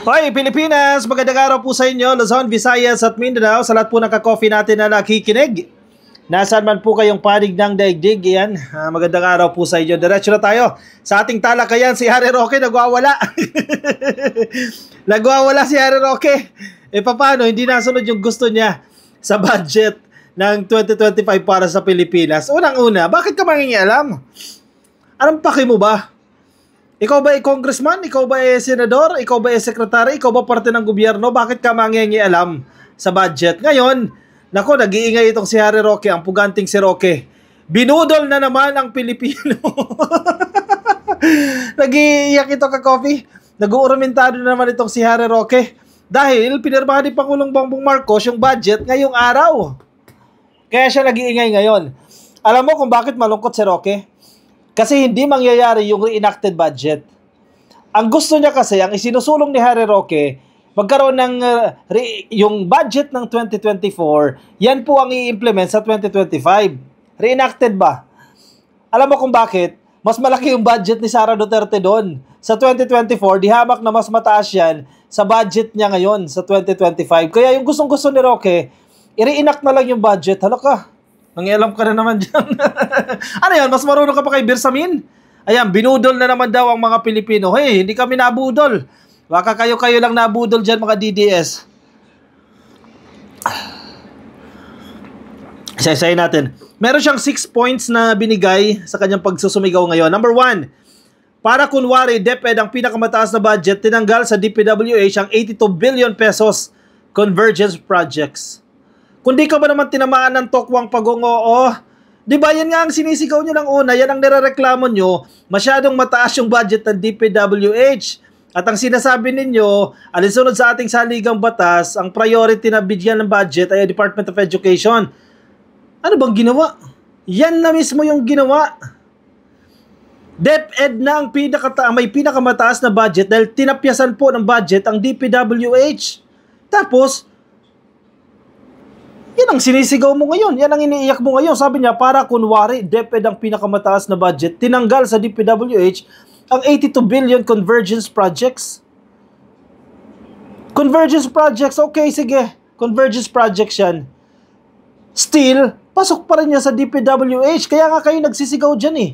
Hoy, Pilipinas! Magandang araw po sa inyo, Luzon, Visayas at Mindanao. Sa lahat po ng ka-coffee natin na nakikinig. Nasaan man po kayong panig ng daigdig, yan. Magandang araw po sa inyo. Diretso na tayo sa ating talakayan. Si Harry Roque nagwawala. Nagwawala si Harry Roque. Paano? Hindi nasunod yung gusto niya sa budget ng 2025 para sa Pilipinas. Unang-una, bakit ka mangingialam? Anong paki mo ba? Ikaw ba ay congressman? Ikaw ba ay senador? Ikaw ba ay sekretary? Ikaw ba parte ng gobyerno? Bakit ka mangingialam sa budget? Ngayon, nako, nag-iingay itong si Harry Roque, ang puganting si Roque. Binudol na naman ang Pilipino. Nag-iiyak ito ka-coffee. Nag-uurumentado na naman itong si Harry Roque. Dahil pinirmahan ni Pangulong Bongbong Marcos yung budget ngayong araw. Kaya siya nag-iingay ngayon. Alam mo kung bakit malungkot si Roque? Kasi hindi mangyayari yung reenacted budget. Ang gusto niya kasi, ang isinusulong ni Harry Roque, magkaroon ng yung budget ng 2024, yan po ang i-implement sa 2025. Reenacted ba? Alam mo kung bakit? Mas malaki yung budget ni Sara Duterte doon. Sa 2024, di hamak na mas mataas yan sa budget niya ngayon sa 2025. Kaya yung gustong-gusto ni Roque, i-reenact na lang yung budget. Hala ka. Nangialam ka na naman dyan. Ano yan? Mas marunong ka pa kay Birsamin? Ayan, binudol na naman daw ang mga Pilipino. Hey, hindi kami nabudol. Baka kayo lang nabudol dyan mga DDS. Isa-isayin natin. Meron siyang 6 points na binigay sa kanyang pagsusumigaw ngayon. Number 1, para kunwari DepEd ang pinakamataas na budget, tinanggal sa DPWH ang 82 billion pesos convergence projects. Kung di ka ba naman tinamaan ng tokwang pag-ungoo, di ba yan nga ang sinisigaw nyo ng una, yan ang nirereklamo nyo, masyadong mataas yung budget ng DPWH. At ang sinasabi ninyo, alinsunod sa ating saligang batas, ang priority na bigyan ng budget ay Department of Education. Ano bang ginawa? Yan na mismo yung ginawa. DepEd na ang may pinakamataas na budget dahil tinapyasan po ng budget ang DPWH. Tapos, yan ang sinisigaw mo ngayon. Yan ang iniiyak mo ngayon. Sabi niya, para kunwari, DepEd ang pinakamataas na budget, tinanggal sa DPWH ang 82 billion convergence projects. Convergence projects, okay, sige. Convergence projects yan. Still, pasok pa rin niya sa DPWH. Kaya nga kayo nagsisigaw dyan eh.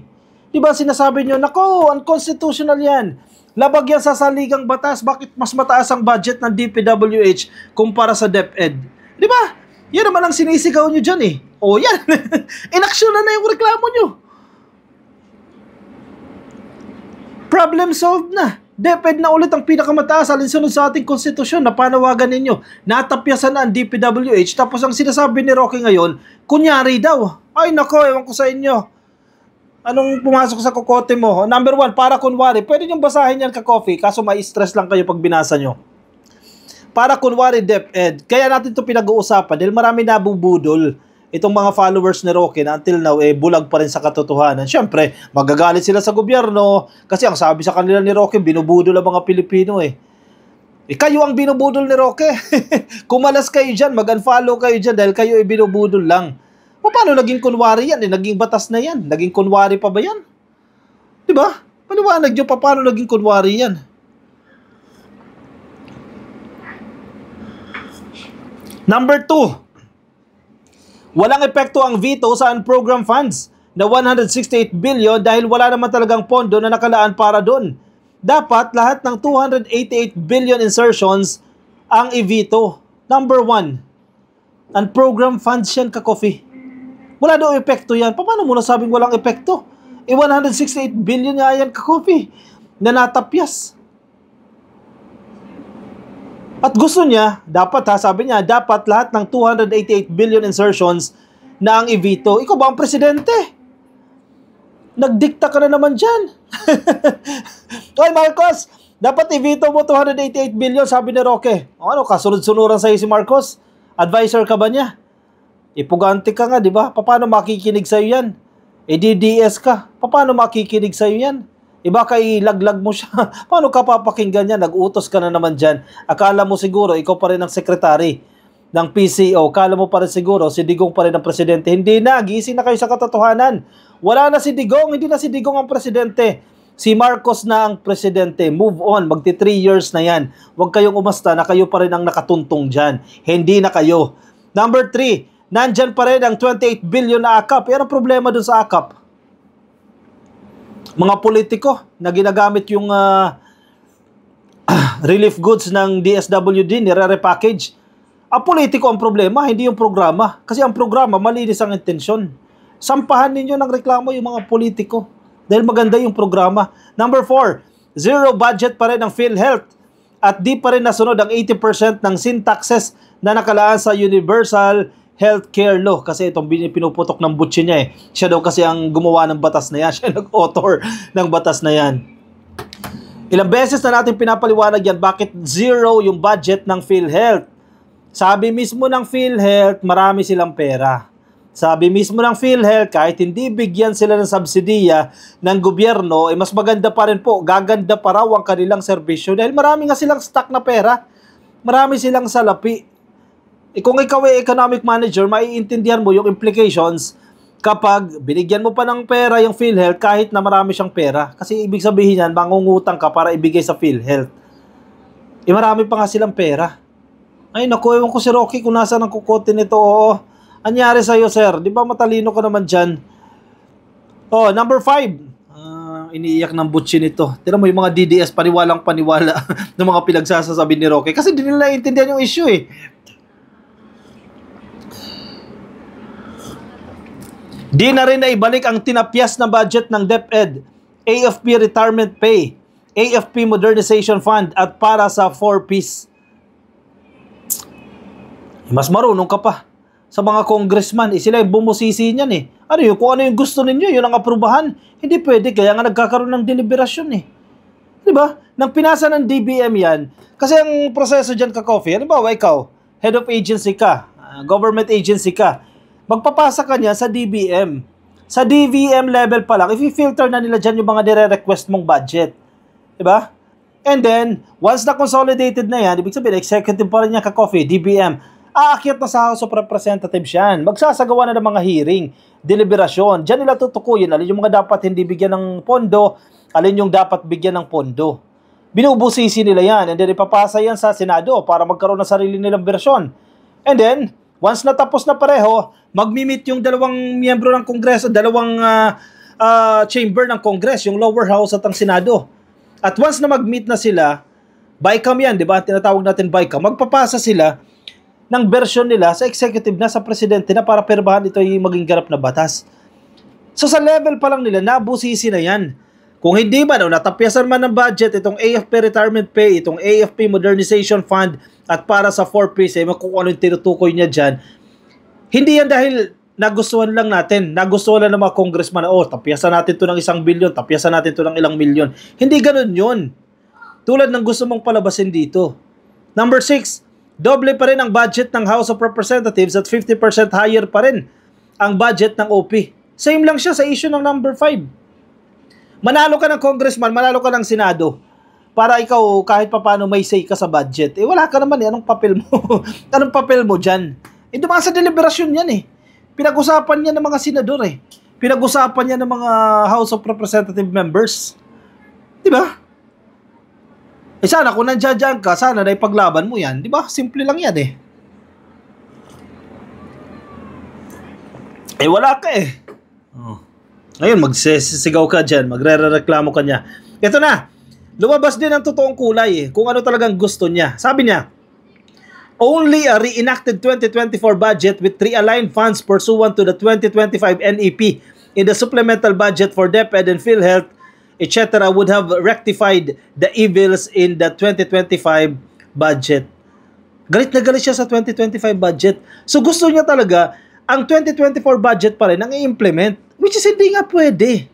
Diba sinasabi niyo, nako, unconstitutional yan. Labag yan sa saligang batas. Bakit mas mataas ang budget ng DPWH kumpara sa DepEd? Diba? Yan naman ang sinisigaw nyo dyan eh. O yan, inaksyon na yung reklamo nyo. Problem solved na. DepEd na ulit ang pinakamataas alinsunod sa ating konstitusyon na panawagan ninyo. Natapyasan na ang DPWH tapos ang sinasabi ni Roque ngayon, kunyari daw. Ay nako, ewan ko sa inyo. Anong pumasok sa kokote mo? Number 1, para kunwari. Pwede nyo basahin yan ka-coffee kaso may stress lang kayo pag binasa nyo. Para kunwari DepEd, kaya natin ito pinag-uusapan dahil marami nabubudol itong mga followers ni Roque na until now bulag pa rin sa katotohanan. Siyempre, magagalit sila sa gobyerno kasi ang sabi sa kanila ni Roque, binubudol ang mga Pilipino eh. Kayo ang binubudol ni Roque. Kumalas kayo dyan, mag-unfollow kayo dyan dahil kayo binubudol lang. Paano naging kunwari yan? Naging batas na yan. Naging kunwari pa ba yan? Diba? Paliwanag nyo pa paano naging kunwari yan. Number 2, walang epekto ang veto sa unprogrammed funds na 168 billion dahil wala naman talagang pondo na nakalaan para doon. Dapat lahat ng 288 billion insertions ang i-veto. Number 1, unprogrammed funds yan ka-coffee. Wala daw epekto yan. Paano mo nasabing walang epekto? 168 billion nga yan ka-coffee na natapyas. At gusto niya, sabi niya, dapat lahat ng 288 billion insertions na ang i-veto. Ikaw ba ang presidente? Nagdikta ka na naman dyan. Oy Marcos, dapat i-veto mo 288 billion, sabi ni Roque. Ano, kasunod-sunuran sa'yo si Marcos? Advisor ka ba niya? Ipugante ka nga, di ba? Paano makikinig sa'yo yan? DDS ka. Paano makikinig sa'yo yan? Iba kay laglag mo siya. Paano ka papakinggan yan? Nag-utos ka na naman dyan. Akala mo siguro, ikaw pa rin ang sekretary ng PCO. Kala mo pa rin siguro si Digong pa rin ang presidente. Hindi na, gising na kayo sa katotohanan. Wala na si Digong, hindi na si Digong ang presidente. Si Marcos na ang presidente. Move on, magti 3 years na yan. Huwag kayong umasta na kayo pa rin ang nakatuntong dyan. Hindi na kayo. Number 3, nandyan pa rin ang 28 billion na AKAP. Pero problema dun sa AKAP, mga politiko na ginagamit yung relief goods ng DSWD, nire-repackage. Ang politiko ang problema, hindi yung programa. Kasi ang programa, malinis ang intensyon. Sampahan ninyo ng reklamo yung mga politiko. Dahil maganda yung programa. Number 4, zero budget pa rin ang PhilHealth. At di pa rin nasunod ang 80% ng sin taxes na nakalaan sa Universal Healthcare Law. Kasi itong pinuputok ng butsi niya eh. Siya daw kasi ang gumawa ng batas na yan. Siya nag-author ng batas na yan. Ilang beses na natin pinapaliwanag yan bakit zero yung budget ng PhilHealth. Sabi mismo ng PhilHealth, marami silang pera. Sabi mismo ng PhilHealth, kahit hindi bigyan sila ng subsidiya ng gobyerno, mas maganda pa rin po, gaganda pa raw ang kanilang serbisyo dahil marami nga silang stock na pera. Marami silang salapi. Kung ikaw ay economic manager, maiintindihan mo yung implications kapag binigyan mo pa ng pera yung PhilHealth kahit na marami siyang pera. Kasi ibig sabihin yan, mangungutang ka para ibigay sa PhilHealth. Marami pa nga silang pera. Ay naku, ewan ko si Rocky kung nasa ng kukote nito. Oo, anyari sa'yo sir, di ba matalino ka naman dyan? Oh, number 5, iniiyak ng butsi nito. Tira mo yung mga DDS, paniwalang paniwala ng mga pinagsasasabi ni Rocky. Kasi hindi nila naiintindihan yung issue eh. Di na rin na ibalik ang tinapyas na budget ng DepEd, AFP Retirement Pay, AFP Modernization Fund at para sa 4Ps. Mas marunong ka pa sa mga congressman. Sila yung bumusisi niyan eh. Ano yun? Kung ano yung gusto ninyo, yun ang aprubahan. Hindi pwede. Kaya nga nagkakaroon ng deliberasyon eh. Diba? Nang pinasa ng DBM yan, kasi ang proseso dyan ka-coffee, ano ba, ikaw, head of agency ka, government agency ka, magpapasa ka niya sa DBM. Sa DBM level pa lang, i-filter na nila dyan yung mga nire-request mong budget. Diba? And then, once na consolidated na yan, ibig sabihin, executive pa rin niya ka-coffee, DBM, aakyat na sa House of Representatives yan. Magsasagawa na ng mga hearing, deliberasyon. Diyan nila tutukuyin alin yung mga dapat hindi bigyan ng pondo, alin yung dapat bigyan ng pondo. Binubusisi nila yan, and then ipapasa yan sa Senado para magkaroon ng sarili nilang bersyon. And then, once natapos na pareho, magmi-meet yung dalawang miyembro ng Kongreso, dalawang chamber ng Congress, yung lower house at ang Senado. At once na mag-meet na sila, BICAM yan, di ba? Tinatawag natin BICAM. Magpapasa sila ng version nila sa executive na, sa presidente na para perbahan ito yung maging ganap na batas. So sa level pa lang nila, nabusisi na yan. Kung hindi man, natapyasan man ng budget, itong AFP Retirement Pay, itong AFP Modernization Fund, at para sa 4Ps, kung ano yung tinutukoy niya dyan, hindi yan dahil nagustuhan lang natin, nagustuhan lang ng mga congressman na, tapyasan natin to ng 1 bilyon, tapyasan natin to ng ilang milyon. Hindi ganun yun. Tulad ng gusto mong palabasin dito. Number 6, doble pa rin ang budget ng House of Representatives at 50% higher pa rin ang budget ng OP. Same lang siya sa issue ng number 5. Manalo ka ng congressman, manalo ka ng Senado para ikaw kahit papano may say ka sa budget. Wala ka naman eh. Anong papel mo? Anong papel mo dyan? Dumaan sa deliberasyon yan eh. Pinag-usapan yan ng mga senador eh. Pinag-usapan yan ng mga House of Representative members. Diba? Sana kung nandiyan ka, sana na ipaglaban mo yan. Di ba? Simple lang yan eh. Wala ka eh. Ngayon, magsisigaw ka dyan. Magre-reklamo ka niya. Ito na. Lumabas din ang totoong kulay eh. Kung ano talagang gusto niya. Sabi niya, only a reenacted 2024 budget with realigned funds pursuant to the 2025 NEP in the supplemental budget for DepEd and PhilHealth etc. would have rectified the evils in the 2025 budget. Galit na galit siya sa 2025 budget. So gusto niya talaga ang 2024 budget pa rin ang i-implement, which is hindi nga pwede.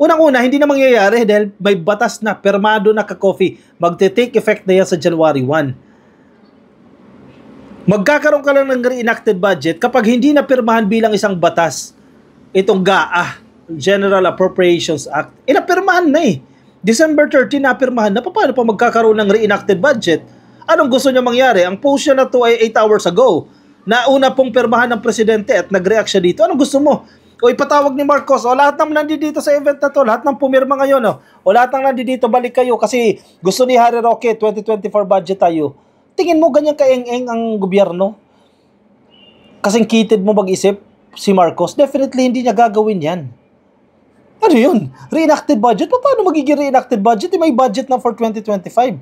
Unang-una, hindi na mangyayari dahil may batas na, permado na ka-coffee. Magte-take effect na yan sa January 1. Magkakaroon ka lang ng reenacted budget kapag hindi na pirmahan bilang isang batas itong GAA, General Appropriations Act, napirmahan na eh. December 13, napirmahan na. Paano pa magkakaroon ng reenacted budget? Anong gusto niya mangyari? Ang post niya na to ay 8 hours ago. Na una pong permahan ng presidente at nag-react siya dito. Anong gusto mo? O ipatawag ni Marcos, o lahat ng nandito sa event na to, lahat ng pumirma ngayon, o lahat ng nandito, balik kayo kasi gusto ni Harry Roque, 2024 budget tayo. Tingin mo ganyan kaeng-eng ang gobyerno? Kasing kitid mo mag-isip si Marcos, definitely hindi niya gagawin yan. Ano yun? Reenacted budget? Paano magiging reenacted budget? May budget na for 2025.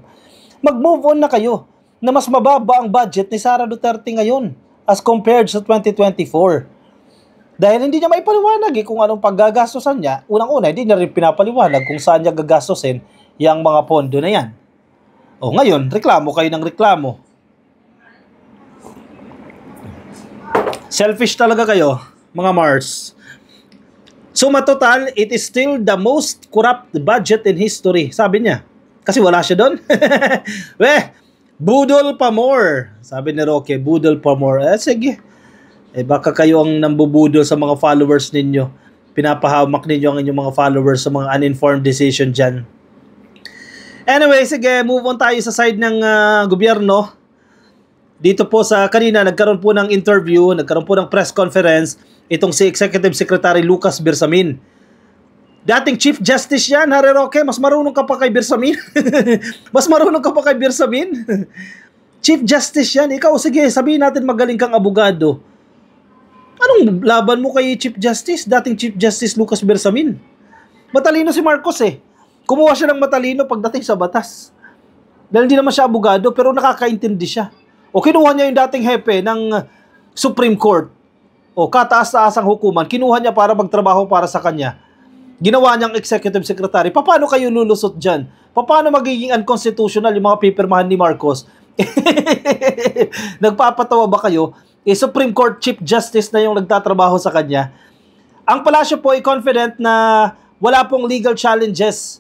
Mag-move on na kayo na mas mababa ang budget ni Sara Duterte ngayon as compared sa 2024. Dahil hindi niya maipaliwanag kung anong paggagastosan niya. Unang-una, hindi niya rin pinapaliwanag kung saan niya gagastosin yung mga pondo na yan. O ngayon, reklamo kayo ng reklamo. Selfish talaga kayo, mga Mars. So matotal, it is still the most corrupt budget in history. Sabi niya. Kasi wala siya doon. Budol pa more. Sabi ni Roque, budol pa more. Sige. Baka kayo ang nambubudol sa mga followers ninyo. Pinapahamak ninyo ang inyong mga followers sa mga uninformed decision dyan. Anyway, sige, move on tayo sa side ng gobyerno. Dito po sa kanina, nagkaroon po ng interview, nagkaroon po ng press conference, itong si Executive Secretary Lucas Bersamin. Dating Chief Justice yan, Harry Roque, mas marunong ka pa kay Bersamin. Mas marunong ka pa kay Bersamin. Chief Justice yan. Ikaw, sige, sabihin natin magaling kang abogado. Anong laban mo kay Chief Justice? Dating Chief Justice Lucas Bersamin. Matalino si Marcos eh. Kumuha siya ng matalino pagdating sa batas. Dahil hindi naman siya abogado, pero nakakaintindi siya. O kinuha niya yung dating hepe ng Supreme Court. O kataas-taasang hukuman, kinuha niya para magtrabaho para sa kanya. Ginawa niyang executive secretary. Paano kayo lulusot dyan? Paano magiging unconstitutional yung mga pipirmahan ni Marcos? Nagpapatawa ba kayo? Supreme Court Chief Justice na yung nagtatrabaho sa kanya. Ang palasyo po ay confident na wala pong legal challenges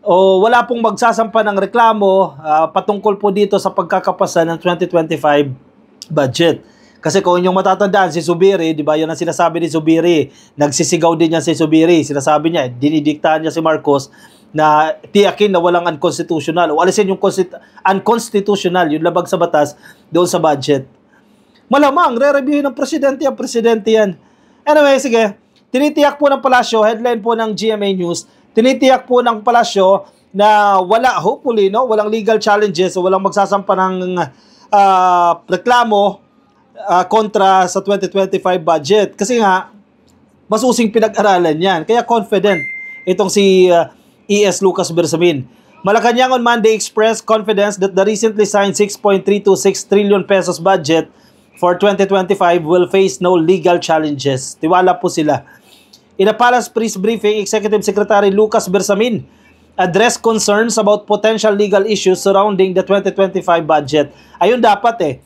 o wala pong magsasampa ng reklamo patungkol po dito sa pagkakapasa ng 2025 budget. Kasi kung inyong matatandaan, si Zubiri, di ba, yun ang sinasabi ni Zubiri, nagsisigaw din niya si Zubiri, sinasabi niya, dinidiktahan niya si Marcos na tiyakin na walang unconstitutional o alisin yung unconstitutional, yung labag sa batas doon sa budget. Malamang, re-reviewin ng presidente yan. Anyway, sige, tinitiyak po ng palasyo, headline po ng GMA News, tinitiyak po ng palasyo na hopefully, walang legal challenges o walang magsasampa ng reklamo kontra sa 2025 budget. Kasi nga, masusing pinag-aralan yan. Kaya confident itong si E.S. Lucas Bersamin. Malacanang on Monday expressed confidence that the recently signed 6.326 trillion pesos budget for 2025 will face no legal challenges. Tiwala po sila. In a palace press briefing, Executive Secretary Lucas Bersamin addressed concerns about potential legal issues surrounding the 2025 budget. Ayun dapat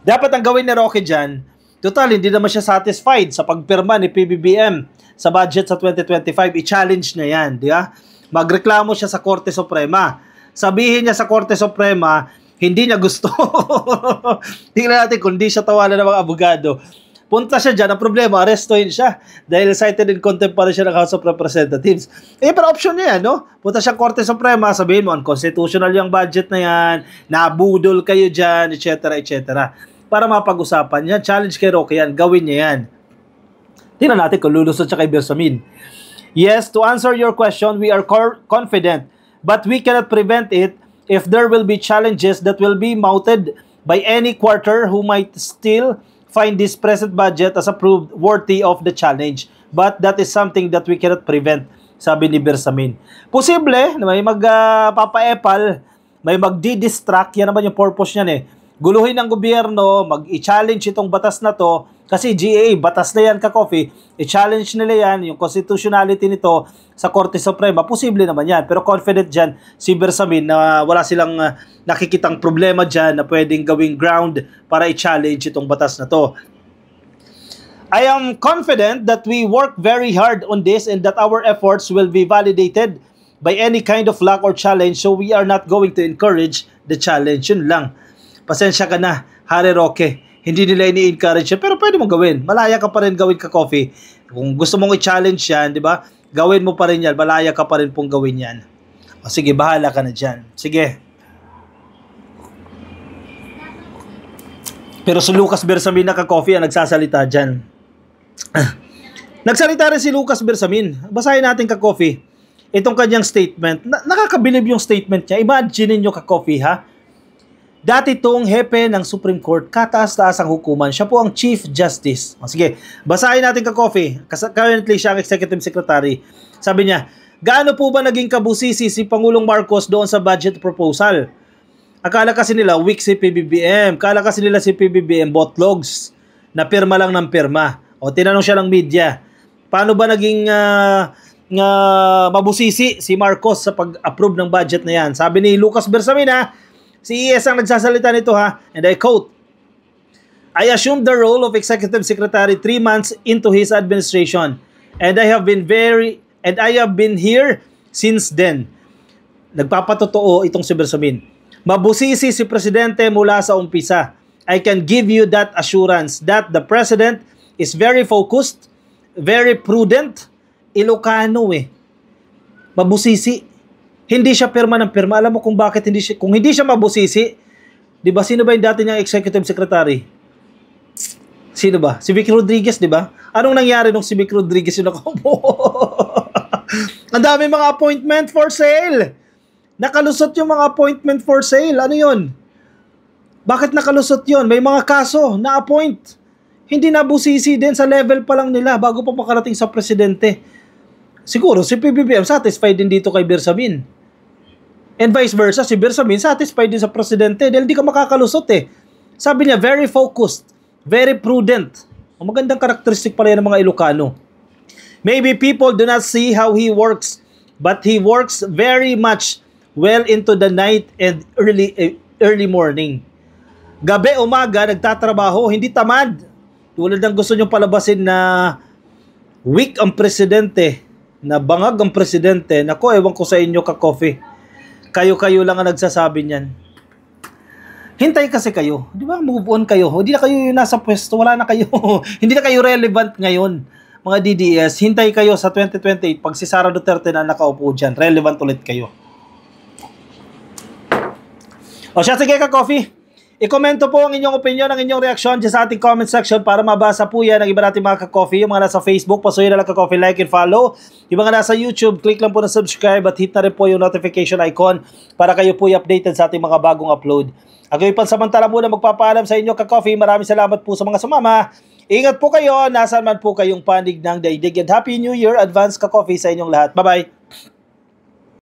Dapat ang gawin ni Roque dyan, total, hindi naman siya satisfied sa pagpirma ni PBBM sa budget sa 2025. I-challenge na yan, di ba? Magreklamo siya sa Korte Suprema. Sabihin niya sa Korte Suprema, hindi niya gusto. Tingnan natin kung di siya tawanan ng mga abogado. Punta siya dyan, ang problema, arestuhin siya dahil cited in contempt pa rin siya ng House of Representatives. Pero option niya yan, Punta siya Korte Suprema, sabihin mo, unconstitutional yung budget na yan, nabudol kayo dyan, etc. Para mapag-usapan yan. Challenge kay Roque yan. Gawin niya yan. Tingnan natin kung lulusot siya kay Bersamin. Yes, to answer your question, we are confident, but we cannot prevent it if there will be challenges that will be mounted by any quarter who might still find this present budget as approved worthy of the challenge. But that is something that we cannot prevent, sabi ni Bersamin. Posible na may magpapaepal, may magdi-distract, yan naman yung purpose niyan Guluhin ng gobyerno, mag-i-challenge itong batas na to, kasi GAA, batas na yan ka-coffee, i-challenge nila yan, yung constitutionality nito sa Korte Suprema, posible naman yan. Pero confident dyan si Bersamin na wala silang nakikitang problema dyan na pwedeng gawing ground para i-challenge itong batas na to. I am confident that we work very hard on this and that our efforts will be validated by any kind of luck or challenge, so we are not going to encourage the challenge. Yun lang. Pasensya ka na, Harry Roque. Hindi nila ini-encourage yan, pero pwede mong gawin. Malaya ka pa rin gawin ka-coffee. Kung gusto mong i-challenge yan, di ba? Gawin mo pa rin yan. Malaya ka pa rin pong gawin yan. O sige, bahala ka na dyan. Sige. Pero si Lucas Bersamin na ka-coffee ang nagsasalita dyan. Nagsalita rin si Lucas Bersamin. Basahin natin ka-coffee. Itong kanyang statement. Nakakabilib yung statement niya. Imagine niyo ka-coffee ha. Dati itong hepe ng Supreme Court, kataas-taas ang hukuman. Siya po ang Chief Justice. Sige, basahin natin ka-coffee. Currently siya ang Executive Secretary. Sabi niya, gaano po ba naging kabusisi si Pangulong Marcos doon sa budget proposal? Akala kasi nila weak si PBBM. Akala kasi nila si PBBM botlogs na pirma lang ng pirma. O tinanong siya ng media, paano ba naging mabusisi si Marcos sa pag-approve ng budget na yan? Sabi ni Lucas Bersamin ha, si ES ang nagsasalita nito ha, and I quote, I assumed the role of Executive Secretary 3 months into his administration and I have been here since then. Nagpapatotoo itong si Bersamin. Mabusisi si Presidente mula sa umpisa. I can give you that assurance that the President is very focused, very prudent, Ilocano Mabusisi. Hindi siya pirma ng pirma. Alam mo kung bakit kung hindi siya mabusisi, di ba, sino ba yung dati niyang Executive Secretary? Sino ba? Si Vic Rodriguez, di ba? Anong nangyari nung si Vic Rodriguez yung nakaupo? Ang dami mga appointment for sale. Nakalusot yung mga appointment for sale. Ano yun? Bakit nakalusot yun? May mga kaso na appoint. Hindi nabusisi din sa level pa lang nila bago pa makarating sa presidente. Siguro si PBBM satisfied din dito kay Bersamin. And vice versa, si Bersamin satisfied din sa presidente dahil hindi ka makakalusot Sabi niya, very focused, very prudent. Ang magandang karakteristik pala yan ng mga Ilocano. Maybe people do not see how he works, but he works very much well into the night and early morning. Gabi, umaga, nagtatrabaho, hindi tamad. Tulad ng gusto nyo palabasin na weak ang presidente, na bangag ang presidente. Nako, ewan ko sa inyo ka-coffee. Kayo-kayo lang ang nagsasabi niyan. Hintay kasi kayo. Di ba? Move on kayo. Hindi na kayo yung nasa pwesto. Wala na kayo. Hindi na kayo relevant ngayon. Mga DDS, hintay kayo sa 2028 pag si Sara Duterte na nakaupo dyan. Relevant ulit kayo. O siya, sige ka-coffee. I-komento po ang inyong opinion, ang inyong reaksyon dyan sa ating comment section para mabasa po yan ng iba natin mga ka-coffee. Yung mga nasa Facebook, pasuyin na lang ka-coffee, like and follow. Yung mga nasa YouTube, click lang po na subscribe at hit na rin po yung notification icon para kayo po i-updated sa ating mga bagong upload. Ako yung pansamantala muna magpapaalam sa inyo ka-coffee. Maraming salamat po sa mga sumama. Ingat po kayo, nasaan man po kayong panig ng daigdig. And Happy New Year, advance ka-coffee sa inyong lahat. Bye-bye!